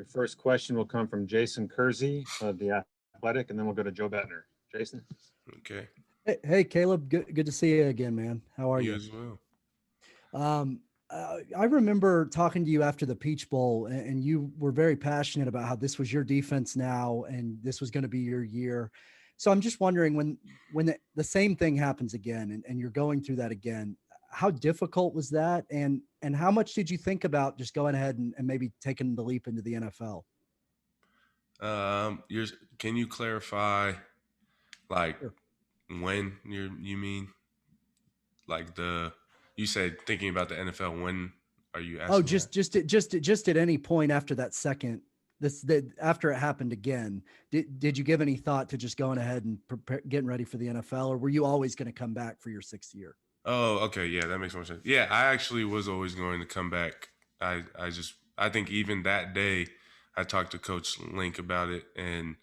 Your first question will come from Jason Kersey of The Athletic, and then we'll go to Joe Bettner. Jason? Okay. Hey, Caleb. Good to see you again, man. How are You you? as well. I remember talking to you after the Peach Bowl, and you were very passionate about how this was your defense now, and this was going to be your year. So I'm just wondering when the same thing happens again, and you're going through that again, how difficult was that, and how much did you think about just going ahead and maybe taking the leap into the NFL? You're, can you clarify, like, Sure. when you mean, like, you said thinking about the NFL, when are you Oh, asking that? just at any point after that second, after it happened again, did you give any thought to just going ahead and getting ready for the NFL, or were you always going to come back for your sixth year? Oh, okay. Yeah, that makes more sense. Yeah, I actually was always going to come back. I think even that day I talked to Coach Link about it, and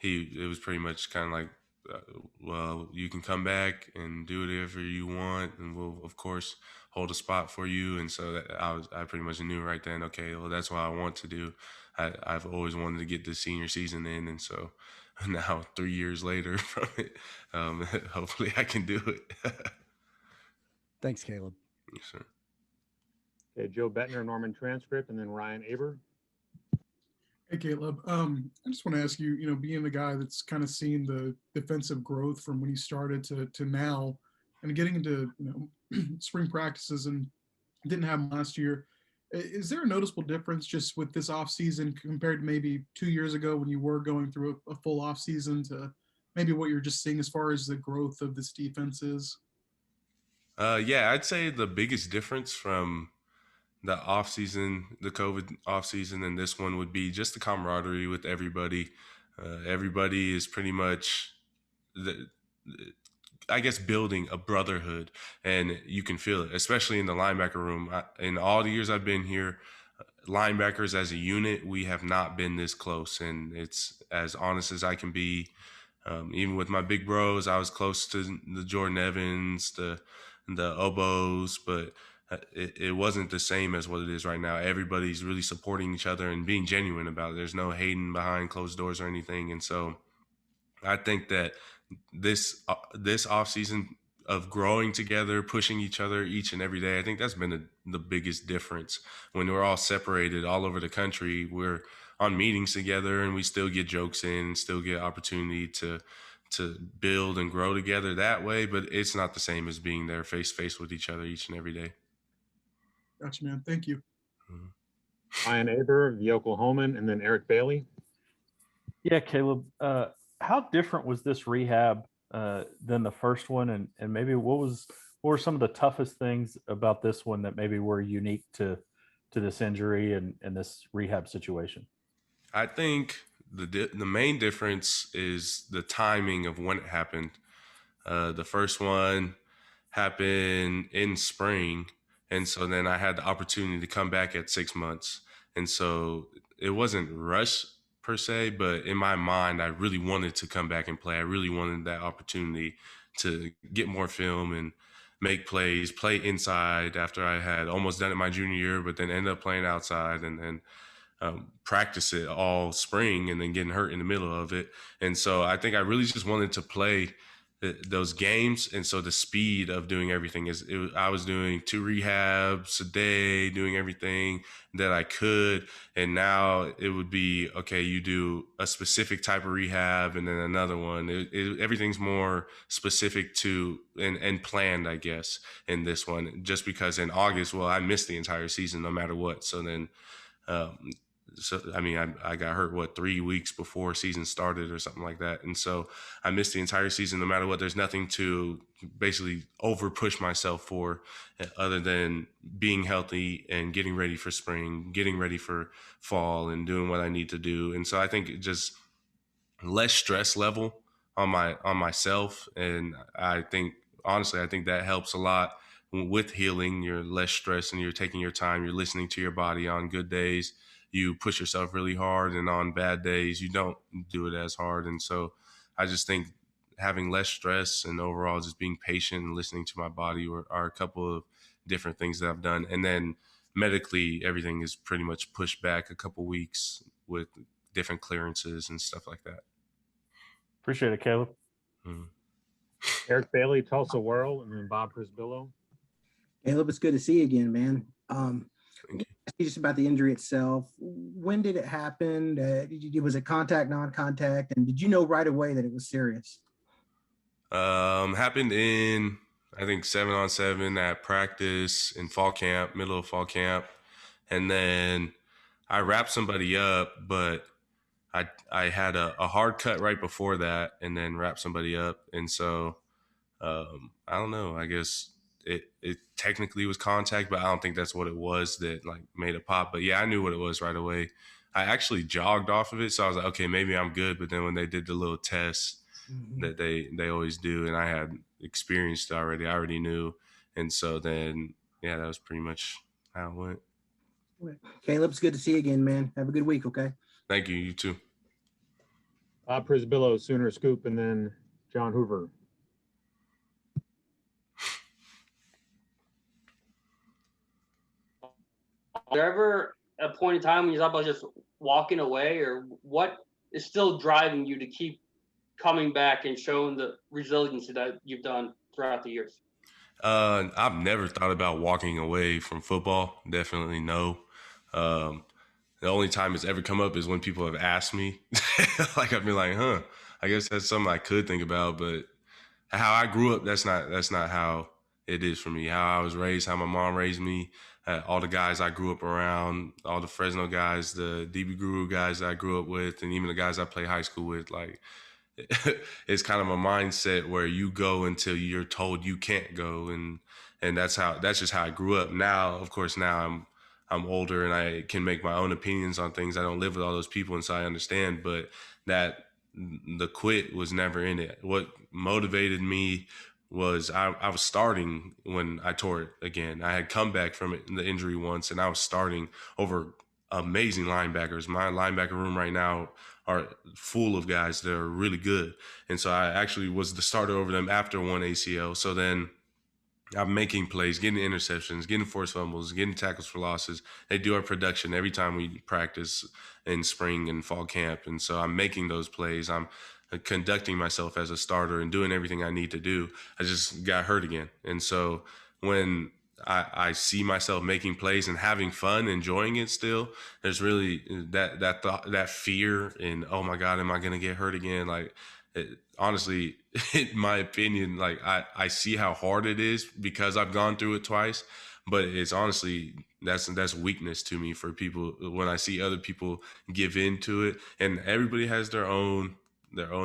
it was pretty much kind of like, uh, well, you can come back and do whatever you want, and we'll of course hold a spot for you. And so I pretty much knew right then, okay, well, that's what I want to do. I've always wanted to get the senior season in, and so now 3 years later from it, hopefully I can do it. Thanks, Caleb. Yes, sir. Okay, Joe Bettner, Norman Transcript, and then Ryan Aber. Hey, Caleb. I just want to ask you, being the guy that's kind of seen the defensive growth from when he started to now and getting into, spring practices and didn't have them last year. Is there a noticeable difference just with this offseason compared to maybe 2 years ago when you were going through a full offseason to maybe what you're just seeing as far as the growth of this defense is? Yeah, I'd say the biggest difference from the off season, the COVID off season, and this one would be just the camaraderie with everybody. Everybody is pretty much, the, I guess, building a brotherhood, and you can feel it, especially in the linebacker room. In all the years I've been here, linebackers as a unit, we have not been this close, and it's as honest as I can be. Even with my big bros, I was close to the Jordan Evans, the Obos, but it wasn't the same as what it is right now. Everybody's really supporting each other and being genuine about it. There's no hating behind closed doors or anything. And so I think that this off season of growing together, pushing each other each and every day, I think that's been the biggest difference. When we're all separated all over the country, we're on meetings together and we still get jokes in and still get opportunity to build and grow together that way, but it's not the same as being there face to face with each other each and every day. Gotcha, man. Thank you. Ryan Aber of the Oklahoman, and then Eric Bailey. Yeah, Caleb, how different was this rehab than the first one? And maybe what were some of the toughest things about this one that maybe were unique to this injury and this rehab situation? I think the main difference is the timing of when it happened. The first one happened in spring, and so then I had the opportunity to come back at 6 months, and so it wasn't rush per se, but in my mind, I really wanted to come back and play. I really wanted that opportunity to get more film and make plays, play inside after I had almost done it my junior year, but then end up playing outside and then practice it all spring and then getting hurt in the middle of it. And so I think I really just wanted to play those games. And so the speed of doing everything I was doing 2 rehabs a day, doing everything that I could. And now it would be, okay, you do a specific type of rehab and then another one. Everything's more specific to and planned, I guess, in this one, just because in August, well, I missed the entire season no matter what. So then, I mean, I got hurt, 3 weeks before season started or something like that. And so I missed the entire season no matter what. There's nothing to basically over push myself for other than being healthy and getting ready for spring, getting ready for fall and doing what I need to do. And so I think just less stress level on myself. And I think, honestly, I think that helps a lot with healing. You're less stressed and you're taking your time. You're listening to your body. On good days, you push yourself really hard, and on bad days, you don't do it as hard. And so I just think having less stress and overall just being patient and listening to my body are a couple of different things that I've done. And then medically, everything is pretty much pushed back a couple weeks with different clearances and stuff like that. Appreciate it, Caleb. Mhm. Eric Bailey, Tulsa Whirl, and then Bob Prisbillo. Caleb, it's good to see you again, man. Thank you. Just about the injury itself. When did it happen? Was it contact, non-contact? And did you know right away that it was serious? Happened in, I think, 7-on-7 at practice in fall camp, middle of fall camp. And then I wrapped somebody up, but I had a hard cut right before that and then wrapped somebody up. And so I don't know. I guess it technically was contact, but I don't think that's what it was that like made it pop. But yeah, I knew what it was right away. I actually jogged off of it, so I was like, okay, maybe I'm good. But then when they did the little test that they always do, and I had experienced it already, I already knew. And so then yeah, that was pretty much how it went. Caleb, it's good to see you again, man. Have a good week, okay? Thank you. You too. Bob Prisbillo, Sooner Scoop, and then John Hoover. Was there ever a point in time when you thought about just walking away, or what is still driving you to keep coming back and showing the resiliency that you've done throughout the years? I've never thought about walking away from football. Definitely no. The only time it's ever come up is when people have asked me. Like I've been like, I guess that's something I could think about, but how I grew up, that's not how it is for me. How I was raised, how my mom raised me, all the guys I grew up around, all the Fresno guys, the DB Guru guys that I grew up with, and even the guys I play high school with, like it's kind of a mindset where you go until you're told you can't go, and that's just how I grew up. Now, of course, now I'm older and I can make my own opinions on things. I don't live with all those people, and so I understand. But that the quit was never in it. What motivated me was I was starting when I tore it again. I had come back from it in the injury once, and I was starting over amazing linebackers. My linebacker room right now are full of guys that are really good. And so I actually was the starter over them after one ACL. So then I'm making plays, getting interceptions, getting forced fumbles, getting tackles for losses. They do our production every time we practice in spring and fall camp. And so I'm making those plays. I'm conducting myself as a starter and doing everything I need to do. I just got hurt again. And so when I see myself making plays and having fun, enjoying it still, there's really that thought, that fear in, oh my God, am I going to get hurt again? Like, honestly, in my opinion, like I see how hard it is because I've gone through it twice, but it's honestly, that's weakness to me for people when I see other people give into it, and everybody has their own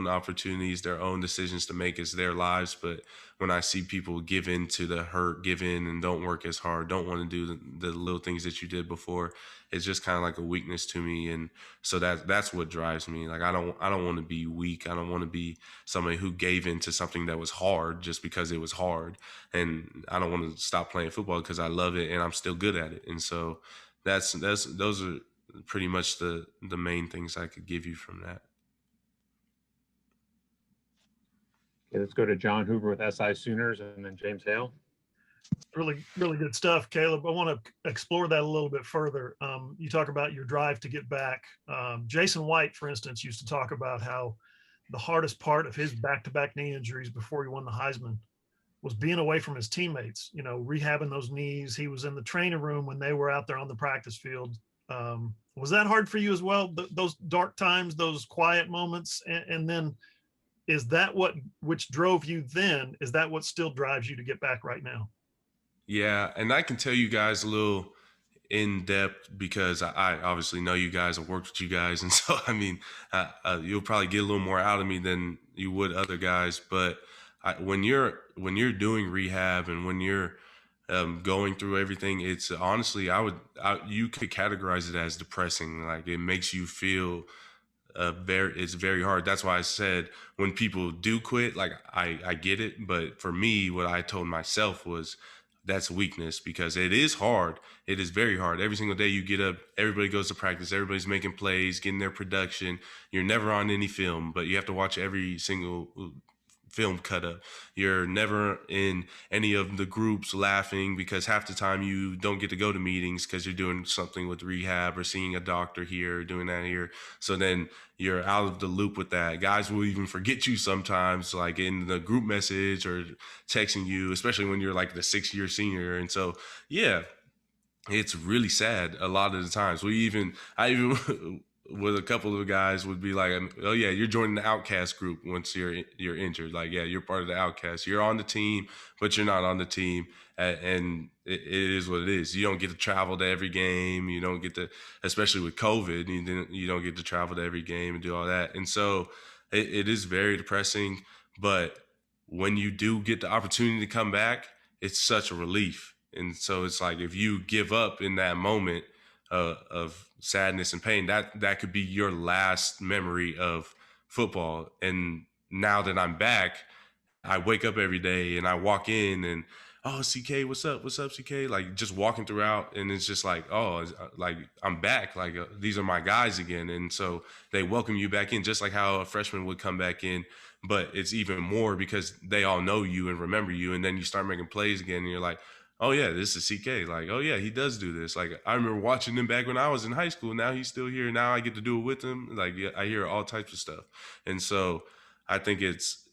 opportunities, their own decisions to make. It's their lives. But when I see people give in to the hurt, give in and don't work as hard, don't want to do the little things that you did before, it's just kind of like a weakness to me. And so that's what drives me. Like I don't want to be weak. I don't want to be somebody who gave into something that was hard just because it was hard. And I don't want to stop playing football because I love it and I'm still good at it. And so those are pretty much the main things I could give you from that. Okay, let's go to John Hoover with SI Sooners and then James Hale. Really, really good stuff, Caleb. I want to explore that a little bit further. You talk about your drive to get back. Jason White, for instance, used to talk about how the hardest part of his back-to-back knee injuries before he won the Heisman was being away from his teammates, rehabbing those knees. He was in the training room when they were out there on the practice field. Was that hard for you as well? Those dark times, those quiet moments, and then is that which drove you then? Is that what still drives you to get back right now? Yeah, and I can tell you guys a little in depth because I obviously know you guys. I've worked with you guys, and so I mean, you'll probably get a little more out of me than you would other guys. But when you're doing rehab and when you're going through everything, it's honestly you could categorize it as depressing. Like it makes you feel it's very hard. That's why I said when people do quit, like I get it, but for me, what I told myself was that's weakness because it is hard. It is very hard. Every single day you get up, everybody goes to practice, everybody's making plays, getting their production. You're never on any film, but you have to watch every single film cut up. You're never in any of the groups laughing because half the time you don't get to go to meetings because you're doing something with rehab or seeing a doctor here or doing that here. So then you're out of the loop with that. Guys will even forget you sometimes, like in the group message or texting you, especially when you're like the 6-year senior. And so, yeah, it's really sad a lot of the times. I even with a couple of guys would be like, "Oh yeah, you're joining the outcast group once you're injured. Like, yeah, you're part of the outcast. You're on the team, but you're not on the team, and it is what it is. You don't get to travel to every game. You don't get to, especially with COVID, you don't get to travel to every game and do all that. And so it is very depressing. But when you do get the opportunity to come back, it's such a relief. And so it's like if you give up in that moment of sadness and pain, that could be your last memory of football. And now that I'm back, I wake up every day and I walk in and, oh, CK, what's up? What's up, CK? Like just walking throughout, and it's just like, oh, like I'm back. Like these are my guys again. And so they welcome you back in, just like how a freshman would come back in. But it's even more because they all know you and remember you. And then you start making plays again and you're like, oh yeah, this is CK. Like, oh yeah, he does do this. Like I remember watching him back when I was in high school. Now he's still here. Now I get to do it with him. Like yeah, I hear all types of stuff. And so I think it's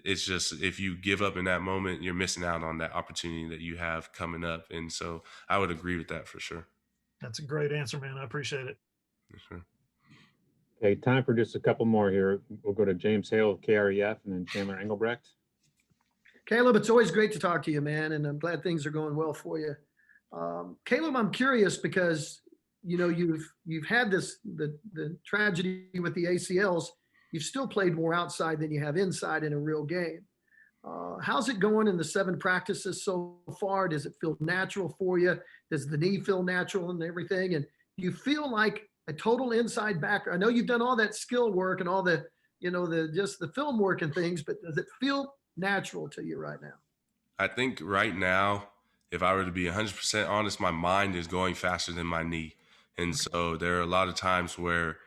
just if you give up in that moment, you're missing out on that opportunity that you have coming up. And so I would agree with that for sure. That's a great answer, man. I appreciate it. For sure. Okay, time for just a couple more here. We'll go to James Hale of KREF and then Chandler Engelbrecht. Caleb, it's always great to talk to you, man, and I'm glad things are going well for you. Caleb, I'm curious because you know you've had the tragedy with the ACLs. You've still played more outside than you have inside in a real game. How's it going in the 7 practices so far? Does it feel natural for you? Does the knee feel natural and everything? And do you feel like a total inside backer? I know you've done all that skill work and all the just the film work and things, but does it feel natural to you right now? I think right now, if I were to be 100% honest, my mind is going faster than my knee. And so there are a lot of times where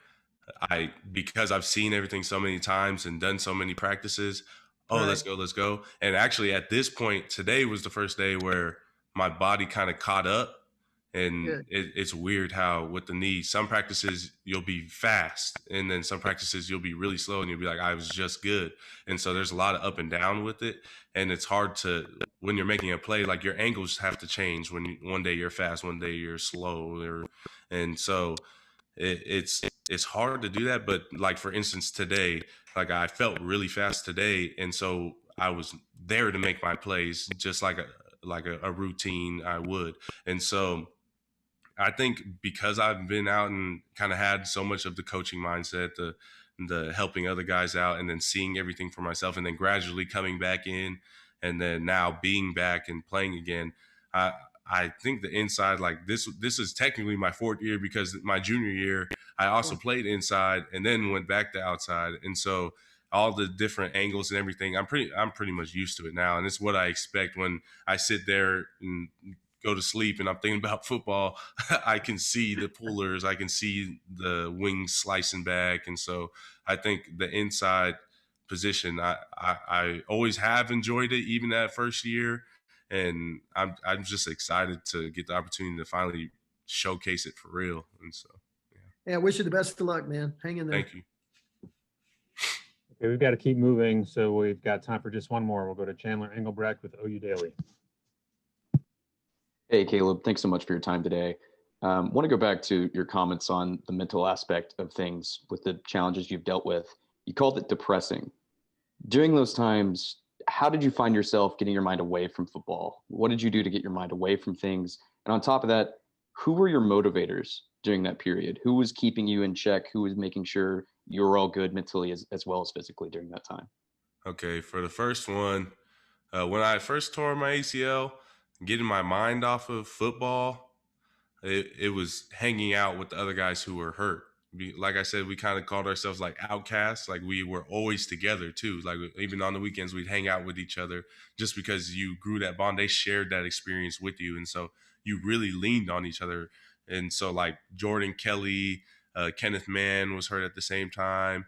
because I've seen everything so many times and done so many practices, Right. let's go. And actually at this point, today was the first day where my body kind of caught up. And Good. it's weird how with the knee, some practices you'll be fast and then some practices you'll be really slow and you'll be like, I was just good. And so there's a lot of up and down with it. And it's hard when you're making a play, like your angles have to change one day you're fast, one day you're slow. And so it's hard to do that. But like, for instance, today, like I felt really fast today. And so I was there to make my plays just like a routine I would. And so I think because I've been out and kind of had so much of the coaching mindset, the helping other guys out and then seeing everything for myself and then gradually coming back in and then now being back and playing again, I think the inside, like this is technically my 4th year because my junior year, I also played inside and then went back to outside. And so all the different angles and everything, I'm pretty much used to it now. And it's what I expect when I sit there and go to sleep and I'm thinking about football. I can see the pullers, I can see the wings slicing back. And so I think the inside position, I always have enjoyed it, even that first year. And I'm just excited to get the opportunity to finally showcase it for real. And so, Yeah, I wish you the best of luck, man. Hang in there. thank you. Okay, we've got to keep moving, so we've got time for just one more. We'll go to Chandler Engelbrecht with OU Daily. Hey, Caleb, thanks so much for your time today. Want to go back to your comments on the mental aspect of things with the challenges you've dealt with. You called it depressing. During those times, how did you find yourself getting your mind away from football? What did you do to get your mind away from things? And on top of that, who were your motivators during that period? Who was keeping you in check? Who was making sure you were all good mentally as well as physically during that time? Okay, for the first one, when I first tore my ACL, getting my mind off of football, it was hanging out with the other guys who were hurt. Like I said, we kind of called ourselves like outcasts. Like we were always together too. Like even on the weekends, we'd hang out with each other just because you grew that bond. They shared that experience with you. And so you really leaned on each other. And so like Jordan Kelly, Kenneth Mann was hurt at the same time.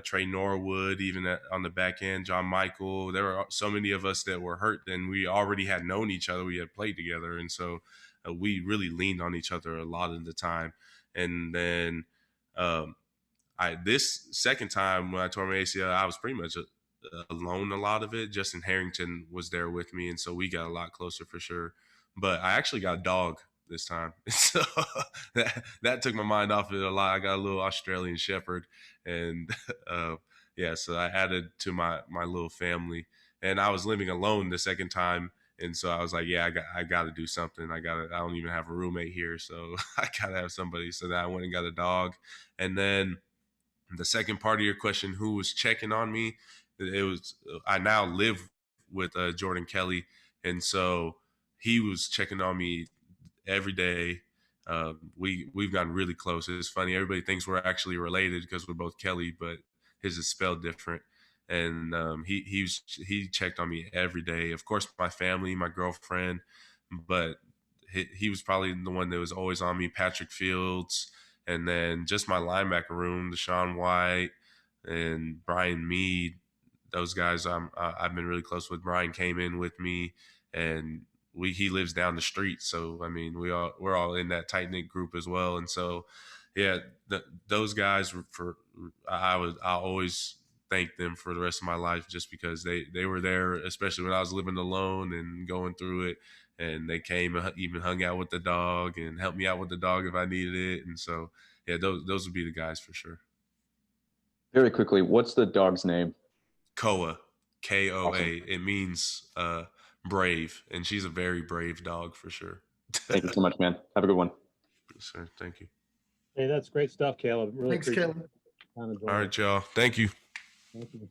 Trey Norwood, even on the back end, John Michael. There were so many of us that were hurt, and we already had known each other. We had played together, and so we really leaned on each other a lot of the time. And then this second time when I tore my ACL, I was pretty much alone a lot of it. Justin Harrington was there with me, and so we got a lot closer for sure. But I actually got a dog this time, so that took my mind off it a lot. I got a little Australian Shepherd, and yeah, so I added to my little family. And I was living alone the second time, and so I was like, yeah, I got to do something. I don't even have a roommate here, so I got to have somebody. So then I went and got a dog, and then the second part of your question, who was checking on me? It was I now live with Jordan Kelly, and so he was checking on me every day. We've gotten really close. It's funny. Everybody thinks we're actually related because we're both Kelly, but his is spelled different. And he checked on me every day. Of course, my family, my girlfriend, but he was probably the one that was always on me. Patrick Fields, and then just my linebacker room, Deshaun White and Brian Mead. Those guys I've been really close with. Brian came in with me, and he lives down the street. So I mean, we're all in that tight knit group as well. And so, yeah, those guys I'll always thank them for the rest of my life, just because they were there, especially when I was living alone and going through it. And they came and even hung out with the dog and helped me out with the dog if I needed it. And so, yeah, those would be the guys for sure. Very quickly, what's the dog's name? Koa, Koa. Awesome. It means brave, and she's a very brave dog for sure. Thank you so much, man. Have a good one. Sir, thank you. Hey, that's great stuff, Caleb. Really Thanks, appreciate Caleb. it. All right, y'all. Thank you. Thank you.